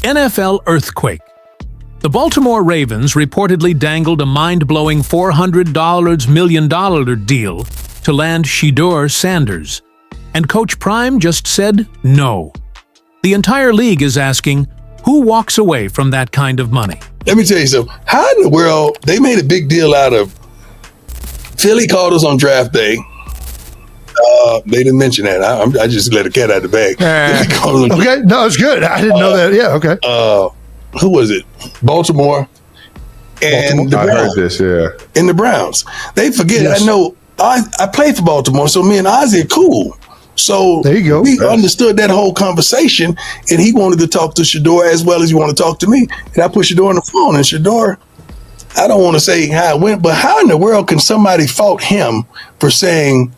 NFL earthquake. The Baltimore Ravens reportedly dangled a mind-blowing $400 million deal to land Shedeur Sanders, and Coach Prime just said no. The entire league is asking, who walks away from that kind of money? Let me tell you something. How in the world they made a big deal out of Philly called us on draft day. They didn't mention that. I just let a cat out of the bag. Okay, no, it's good. I didn't know that. Yeah, okay. Who was it? Baltimore and the Browns. I heard this, yeah. And the Browns. They forget. Yes. I know. I played for Baltimore, so me and Ozzie are cool. So there you go. We understood that whole conversation, and he wanted to talk to Shedeur as well as he wanted to talk to me. And I put Shedeur on the phone, and Shedeur, I don't want to say how it went, but how in the world can somebody fault him for saying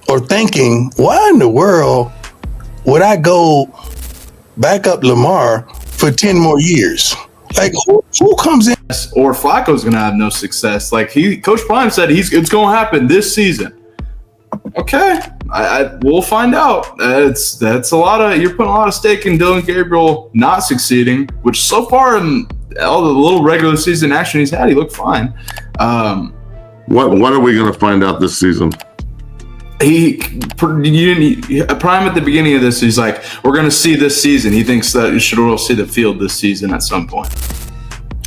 or thinking, why in the world would I go back up Lamar for 10 more years? Like, who comes in? Or Flacco's going to have no success. Like Coach Prime said, it's going to happen this season. Okay, we'll find out. That's a lot of, you're putting a lot of stake in Dylan Gabriel not succeeding, which so far in all the little regular season action he's had, he looked fine. What are we going to find out this season? Prime at the beginning of this, he's like, we're going to see this season. He thinks that Shedeur will see the field this season at some point.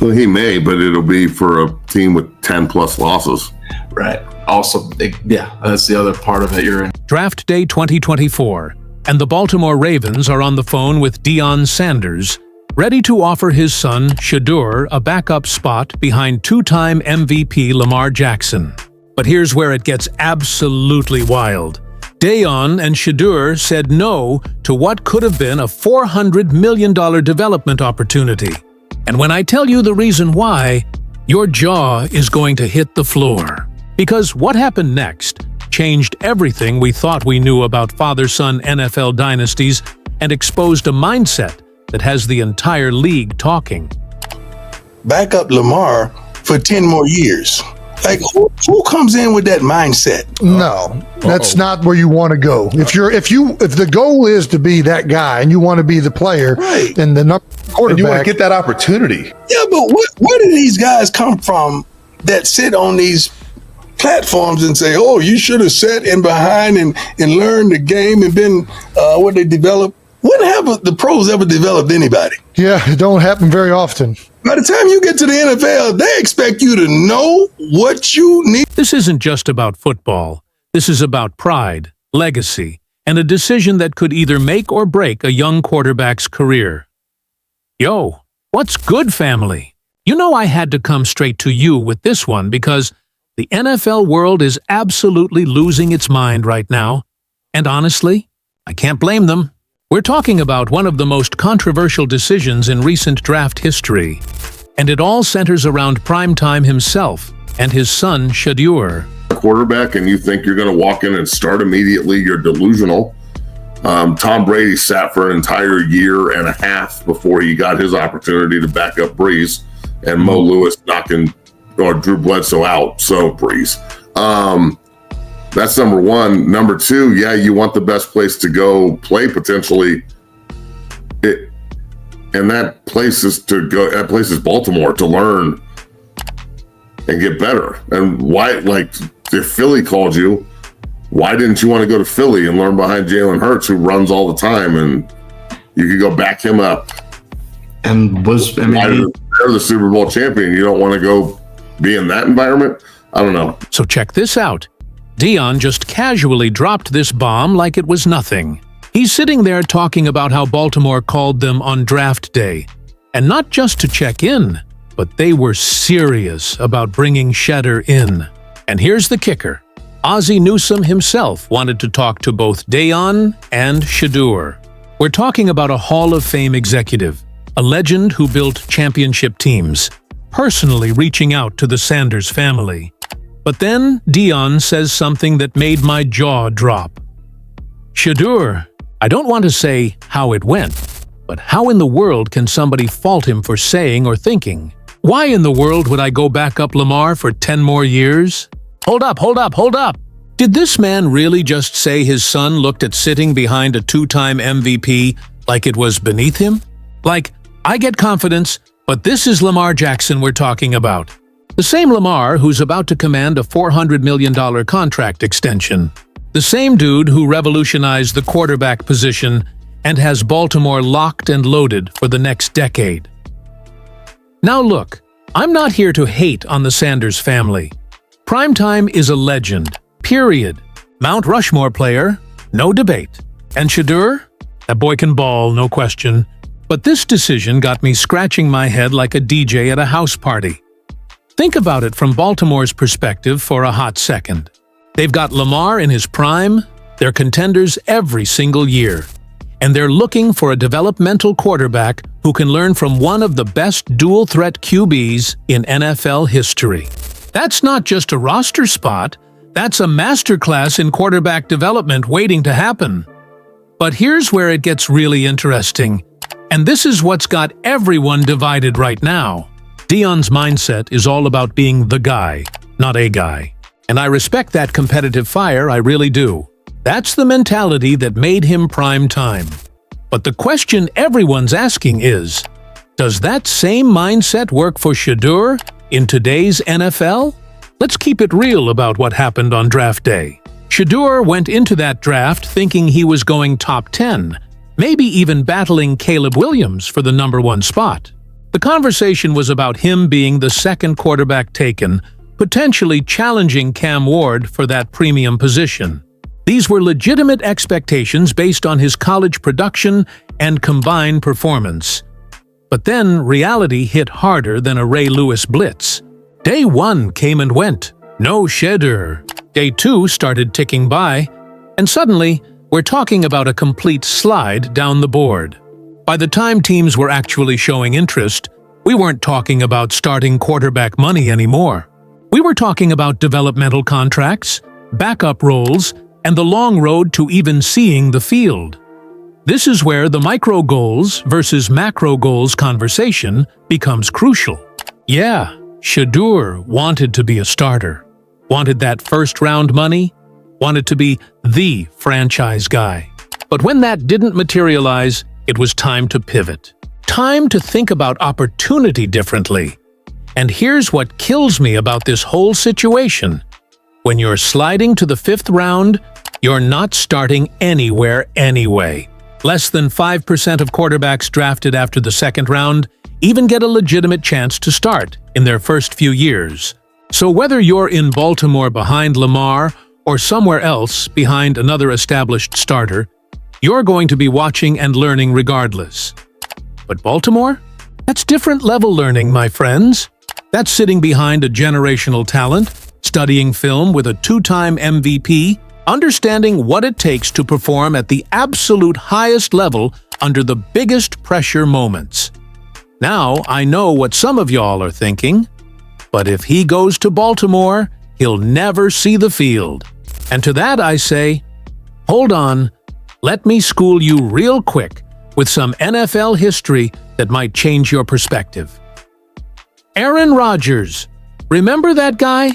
Well, he may, but it'll be for a team with 10 plus losses. Right. Also, that's the other part of it you're in. Draft Day 2024, and the Baltimore Ravens are on the phone with Deion Sanders, ready to offer his son, Shedeur, a backup spot behind two-time MVP Lamar Jackson. But here's where it gets absolutely wild. Deion and Shedeur said no to what could have been a $400 million development opportunity. And when I tell you the reason why, your jaw is going to hit the floor. Because what happened next changed everything we thought we knew about father-son NFL dynasties and exposed a mindset that has the entire league talking. Back up Lamar for 10 more years. Like, who comes in with that mindset? No, that's not where you want to go. If the goal is to be that guy and you want to be the player, right, and the quarterback, and you want to get that opportunity. Yeah, but where do these guys come from that sit on these platforms and say, "Oh, you should have sat in behind and learned the game and been what they develop"? When have the pros ever developed anybody? Yeah, it don't happen very often. By the time you get to the NFL, they expect you to know what you need. This isn't just about football. This is about pride, legacy, and a decision that could either make or break a young quarterback's career. Yo, what's good, family? You know I had to come straight to you with this one because the NFL world is absolutely losing its mind right now. And honestly, I can't blame them. We're talking about one of the most controversial decisions in recent draft history. And it all centers around Primetime himself and his son, Shedeur. Quarterback, and you think you're going to walk in and start immediately, you're delusional. Tom Brady sat for an entire year and a half before he got his opportunity to back up Breeze, and Mo Lewis knocking Drew Bledsoe out. So Breeze. That's number one. Number two, yeah, you want the best place to go play potentially. And that place is Baltimore to learn and get better. And why, like, if Philly called you, why didn't you want to go to Philly and learn behind Jalen Hurts, who runs all the time, and you could go back him up? And they're the Super Bowl champion. You don't want to go be in that environment? I don't know. So check this out. Deion just casually dropped this bomb like it was nothing. He's sitting there talking about how Baltimore called them on draft day. And not just to check in, but they were serious about bringing Shedeur in. And here's the kicker. Ozzie Newsome himself wanted to talk to both Deion and Shedeur. We're talking about a Hall of Fame executive, a legend who built championship teams, personally reaching out to the Sanders family. But then Deion says something that made my jaw drop. Shedeur, I don't want to say how it went, but how in the world can somebody fault him for saying or thinking, why in the world would I go back up Lamar for 10 more years? Hold up. Did this man really just say his son looked at sitting behind a two-time MVP like it was beneath him? Like, I get confidence, but this is Lamar Jackson we're talking about. The same Lamar who's about to command a $400 million contract extension. The same dude who revolutionized the quarterback position and has Baltimore locked and loaded for the next decade. Now look, I'm not here to hate on the Sanders family. Primetime is a legend, period. Mount Rushmore player, no debate. And Shedeur? That boy can ball, no question. But this decision got me scratching my head like a DJ at a house party. Think about it from Baltimore's perspective for a hot second. They've got Lamar in his prime, they're contenders every single year. And they're looking for a developmental quarterback who can learn from one of the best dual-threat QBs in NFL history. That's not just a roster spot, that's a masterclass in quarterback development waiting to happen. But here's where it gets really interesting. And this is what's got everyone divided right now. Deion's mindset is all about being the guy, not a guy. And I respect that competitive fire, I really do. That's the mentality that made him prime time. But the question everyone's asking is, does that same mindset work for Shedeur in today's NFL? Let's keep it real about what happened on draft day. Shedeur went into that draft thinking he was going top 10, maybe even battling Caleb Williams for the #1 spot. The conversation was about him being the second quarterback taken, potentially challenging Cam Ward for that premium position. These were legitimate expectations based on his college production and combined performance. But then reality hit harder than a Ray Lewis blitz. Day 1 came and went. No Shedeur. Day 2 started ticking by, and suddenly, we're talking about a complete slide down the board. By the time teams were actually showing interest, we weren't talking about starting quarterback money anymore. We were talking about developmental contracts, backup roles, and the long road to even seeing the field. This is where the micro goals versus macro goals conversation becomes crucial. Yeah, Shedeur wanted to be a starter, wanted that first-round money, wanted to be the franchise guy. But when that didn't materialize, it was time to pivot. Time to think about opportunity differently. And here's what kills me about this whole situation. When you're sliding to the 5th round, you're not starting anywhere anyway. Less than 5% of quarterbacks drafted after the 2nd round even get a legitimate chance to start in their first few years. So whether you're in Baltimore behind Lamar or somewhere else behind another established starter, you're going to be watching and learning regardless. But Baltimore? That's different level learning, my friends. That's sitting behind a generational talent, studying film with a 2-time MVP, understanding what it takes to perform at the absolute highest level under the biggest pressure moments. Now, I know what some of y'all are thinking, but if he goes to Baltimore, he'll never see the field. And to that I say, hold on, let me school you real quick with some NFL history that might change your perspective. Aaron Rodgers. Remember that guy?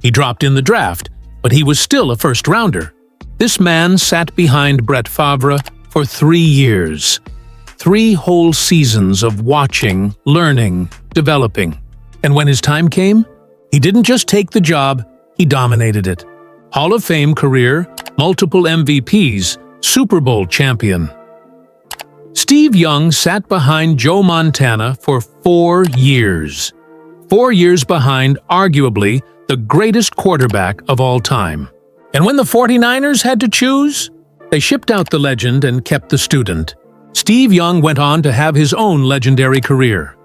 He dropped in the draft, but he was still a first-rounder. This man sat behind Brett Favre for 3 years. 3 whole seasons of watching, learning, developing. And when his time came, he didn't just take the job, he dominated it. Hall of Fame career, multiple MVPs, Super Bowl champion. Steve Young sat behind Joe Montana for 4 years. 4 years behind, arguably, the greatest quarterback of all time. And when the 49ers had to choose, they shipped out the legend and kept the student. Steve Young went on to have his own legendary career.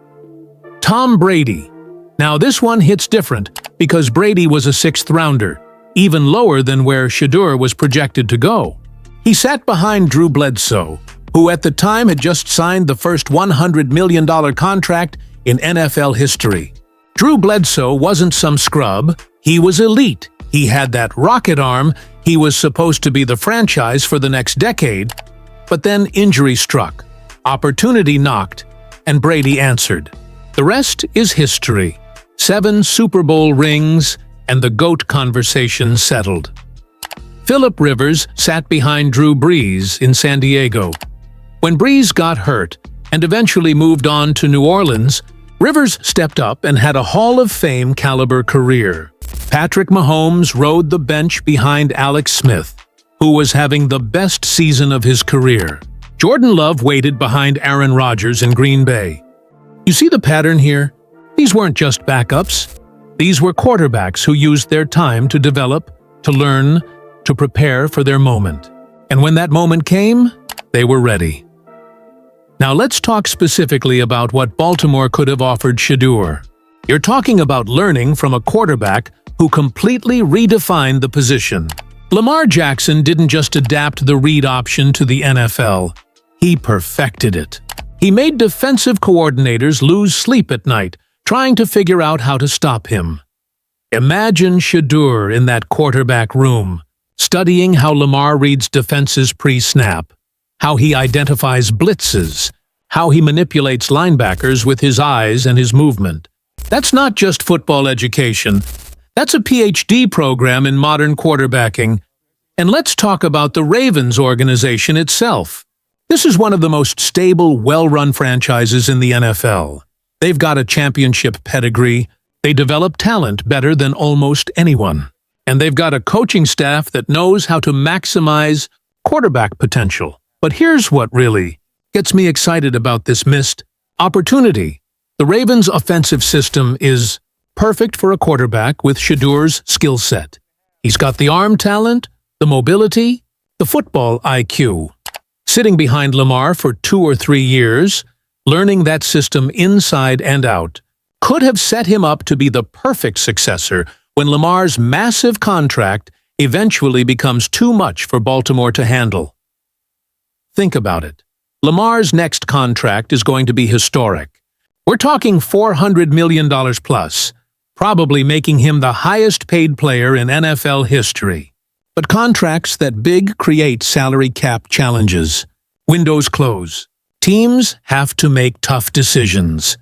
Tom Brady. Now this one hits different because Brady was a 6th rounder, even lower than where Shedeur was projected to go. He sat behind Drew Bledsoe, who at the time had just signed the first $100 million contract in NFL history. Drew Bledsoe wasn't some scrub, he was elite. He had that rocket arm, he was supposed to be the franchise for the next decade. But then injury struck, opportunity knocked, and Brady answered. The rest is history. 7 Super Bowl rings, and the GOAT conversation settled. Philip Rivers sat behind Drew Brees in San Diego. When Brees got hurt, and eventually moved on to New Orleans, Rivers stepped up and had a Hall of Fame caliber career. Patrick Mahomes rode the bench behind Alex Smith, who was having the best season of his career. Jordan Love waited behind Aaron Rodgers in Green Bay. You see the pattern here? These weren't just backups. These were quarterbacks who used their time to develop, to learn, to prepare for their moment. And when that moment came, they were ready. Now let's talk specifically about what Baltimore could have offered Shedeur. You're talking about learning from a quarterback who completely redefined the position. Lamar Jackson didn't just adapt the read option to the NFL. He perfected it. He made defensive coordinators lose sleep at night, trying to figure out how to stop him. Imagine Shedeur in that quarterback room, studying how Lamar reads defenses pre-snap, how he identifies blitzes, how he manipulates linebackers with his eyes and his movement. That's not just football education. That's a PhD program in modern quarterbacking. And let's talk about the Ravens organization itself. This is one of the most stable, well-run franchises in the NFL. They've got a championship pedigree, they develop talent better than almost anyone, and they've got a coaching staff that knows how to maximize quarterback potential. But here's what really gets me excited about this missed opportunity. The Ravens' offensive system is perfect for a quarterback with Shedeur's skill set. He's got the arm talent, the mobility, the football IQ. Sitting behind Lamar for 2 or 3 years, learning that system inside and out, could have set him up to be the perfect successor when Lamar's massive contract eventually becomes too much for Baltimore to handle. Think about it. Lamar's next contract is going to be historic. We're talking $400 million plus, probably making him the highest paid player in NFL history. But contracts that big create salary cap challenges. Windows close. Teams have to make tough decisions.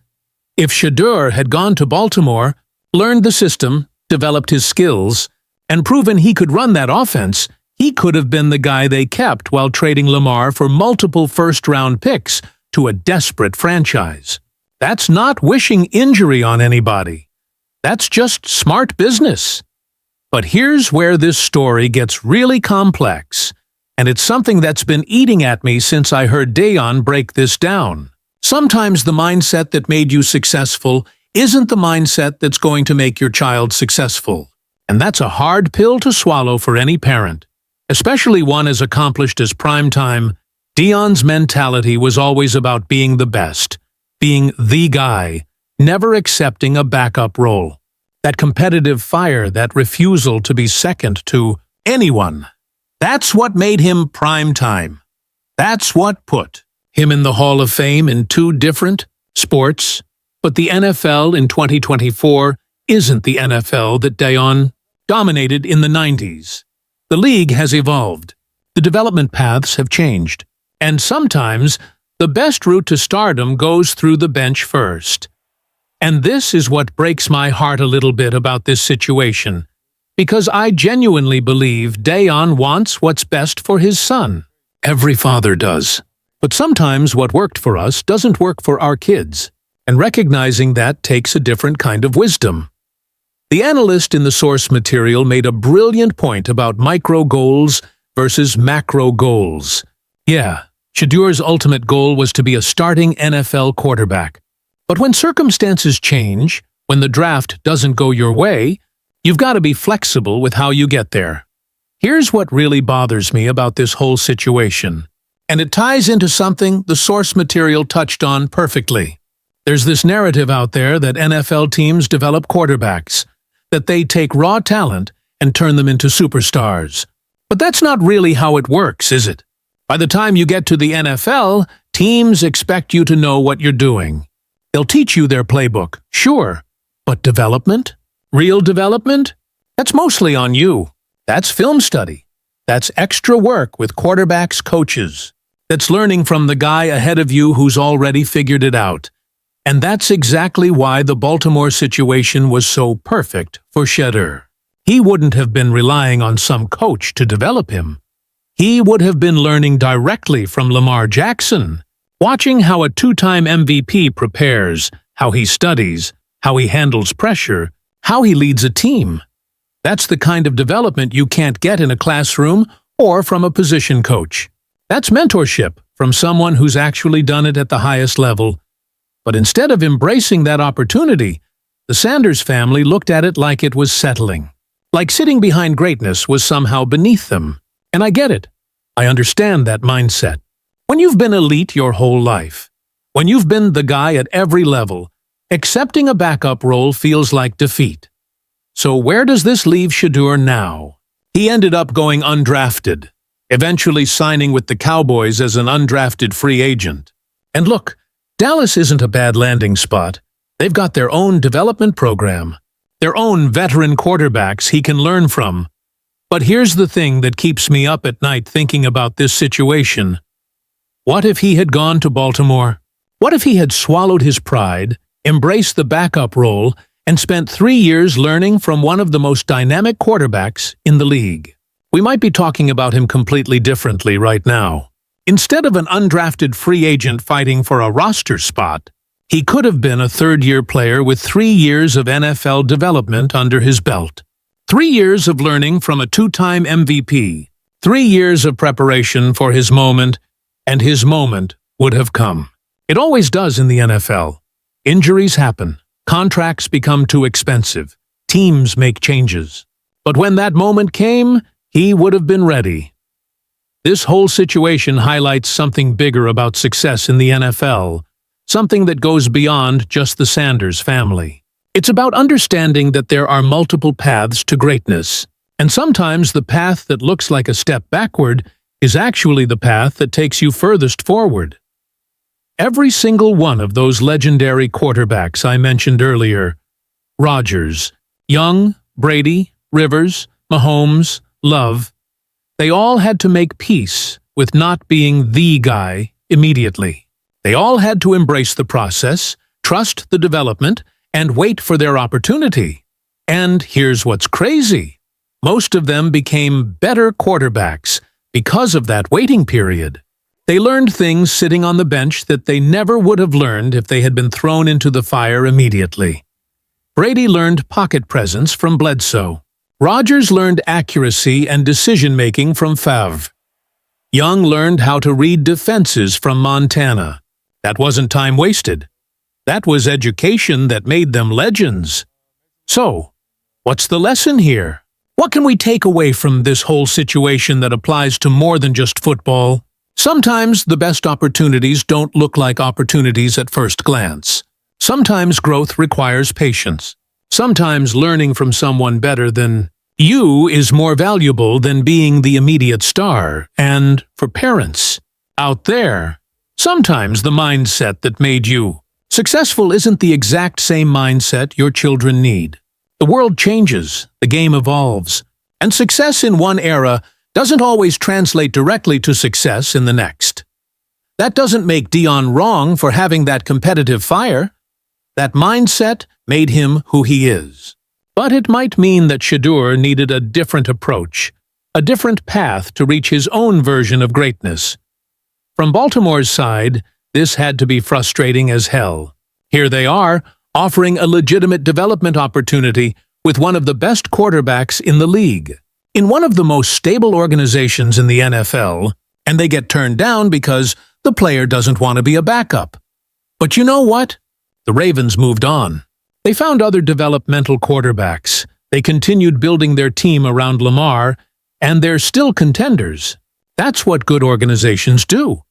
If Shedeur had gone to Baltimore, learned the system, developed his skills, and proven he could run that offense, he could have been the guy they kept while trading Lamar for multiple first-round picks to a desperate franchise. That's not wishing injury on anybody. That's just smart business. But here's where this story gets really complex, and it's something that's been eating at me since I heard Deion break this down. Sometimes the mindset that made you successful isn't the mindset that's going to make your child successful. And that's a hard pill to swallow for any parent, especially one as accomplished as Primetime. Deion's mentality was always about being the best, being the guy, never accepting a backup role. That competitive fire, that refusal to be second to anyone. That's what made him Primetime. That's what put him in the Hall of Fame in 2 different sports. But the NFL in 2024 isn't the NFL that Deion dominated in the 90s. The league has evolved. The development paths have changed. And sometimes, the best route to stardom goes through the bench first. And this is what breaks my heart a little bit about this situation, because I genuinely believe Deion wants what's best for his son. Every father does. But sometimes what worked for us doesn't work for our kids, and recognizing that takes a different kind of wisdom. The analyst in the source material made a brilliant point about micro goals versus macro goals. Yeah, Shedeur's ultimate goal was to be a starting NFL quarterback. But when circumstances change, when the draft doesn't go your way, you've got to be flexible with how you get there. Here's what really bothers me about this whole situation. And it ties into something the source material touched on perfectly. There's this narrative out there that NFL teams develop quarterbacks, that they take raw talent and turn them into superstars. But that's not really how it works, is it? By the time you get to the NFL, teams expect you to know what you're doing. They'll teach you their playbook, sure, but development? Real development? That's mostly on you. That's film study. That's extra work with quarterbacks' coaches. That's learning from the guy ahead of you who's already figured it out. And that's exactly why the Baltimore situation was so perfect for Shedeur. He wouldn't have been relying on some coach to develop him. He would have been learning directly from Lamar Jackson, Watching how a two-time MVP prepares, how he studies, how he handles pressure, how he leads a team. That's the kind of development you can't get in a classroom or from a position coach. That's mentorship from someone who's actually done it at the highest level. But instead of embracing that opportunity, the Sanders family looked at it like it was settling. Like sitting behind greatness was somehow beneath them. And I get it. I understand that mindset. When you've been elite your whole life, when you've been the guy at every level, accepting a backup role feels like defeat. So where does this leave Shedeur now? He ended up going undrafted, eventually signing with the Cowboys as an undrafted free agent. And look, Dallas isn't a bad landing spot. They've got their own development program, their own veteran quarterbacks he can learn from. But here's the thing that keeps me up at night thinking about this situation. What if he had gone to Baltimore? What if he had swallowed his pride, embraced the backup role, and spent 3 years learning from one of the most dynamic quarterbacks in the league? We might be talking about him completely differently right now. Instead of an undrafted free agent fighting for a roster spot, he could have been a third-year player with 3 years of NFL development under his belt. 3 years of learning from a two-time MVP. 3 years of preparation for his moment, and his moment would have come. It always does in the NFL. Injuries happen. Contracts become too expensive. Teams make changes. But when that moment came, he would have been ready. This whole situation highlights something bigger about success in the NFL, something that goes beyond just the Sanders family. It's about understanding that there are multiple paths to greatness, and sometimes the path that looks like a step backward is actually the path that takes you furthest forward. Every single one of those legendary quarterbacks I mentioned earlier, Rodgers, Young, Brady, Rivers, Mahomes, Love, they all had to make peace with not being the guy immediately. They all had to embrace the process, trust the development, and wait for their opportunity. And here's what's crazy. Most of them became better quarterbacks because of that waiting period. They learned things sitting on the bench that they never would have learned if they had been thrown into the fire immediately. Brady learned pocket presence from Bledsoe. Rodgers learned accuracy and decision-making from Favre. Young learned how to read defenses from Montana. That wasn't time wasted. That was education that made them legends. So, what's the lesson here? What can we take away from this whole situation that applies to more than just football? Sometimes the best opportunities don't look like opportunities at first glance. Sometimes growth requires patience. Sometimes learning from someone better than you is more valuable than being the immediate star. And for parents out there, sometimes the mindset that made you successful isn't the exact same mindset your children need. The world changes, the game evolves, and success in one era doesn't always translate directly to success in the next. That doesn't make Deion wrong for having that competitive fire. That mindset made him who he is. But it might mean that Shedeur needed a different approach, a different path to reach his own version of greatness. From Baltimore's side, this had to be frustrating as hell. Here they are, offering a legitimate development opportunity with one of the best quarterbacks in the league, in one of the most stable organizations in the NFL, and they get turned down because the player doesn't want to be a backup. But you know what? The Ravens moved on. They found other developmental quarterbacks. They continued building their team around Lamar, and they're still contenders. That's what good organizations do.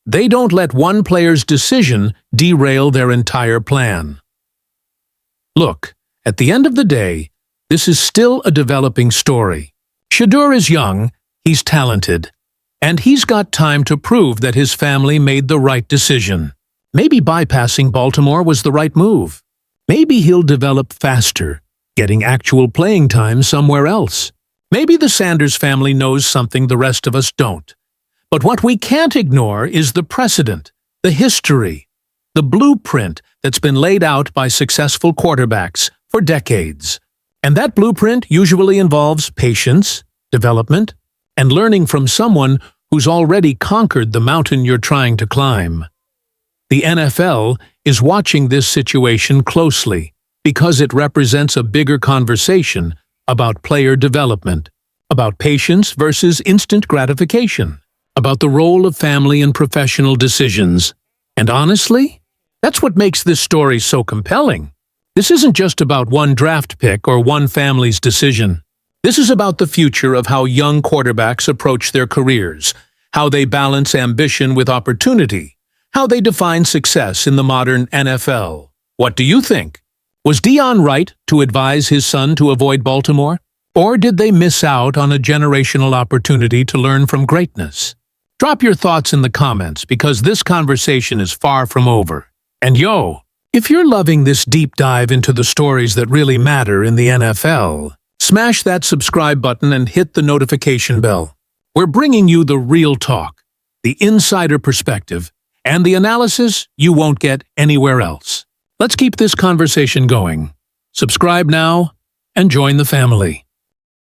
They don't let one player's decision derail their entire plan. Look, at the end of the day, this is still a developing story. Shedeur is young, he's talented, and he's got time to prove that his family made the right decision. Maybe bypassing Baltimore was the right move. Maybe he'll develop faster, getting actual playing time somewhere else. Maybe the Sanders family knows something the rest of us don't. But what we can't ignore is the precedent, the history, the blueprint that's been laid out by successful quarterbacks for decades. And that blueprint usually involves patience, development, and learning from someone who's already conquered the mountain you're trying to climb. The NFL is watching this situation closely because it represents a bigger conversation about player development, about patience versus instant gratification, about the role of family in professional decisions. And honestly, that's what makes this story so compelling. This isn't just about one draft pick or one family's decision. This is about the future of how young quarterbacks approach their careers, how they balance ambition with opportunity, how they define success in the modern NFL. What do you think? Was Deion right to advise his son to avoid Baltimore? Or did they miss out on a generational opportunity to learn from greatness? Drop your thoughts in the comments because this conversation is far from over. And if you're loving this deep dive into the stories that really matter in the NFL, smash that subscribe button and hit the notification bell. We're bringing you the real talk, the insider perspective, and the analysis you won't get anywhere else. Let's keep this conversation going. Subscribe now and join the family.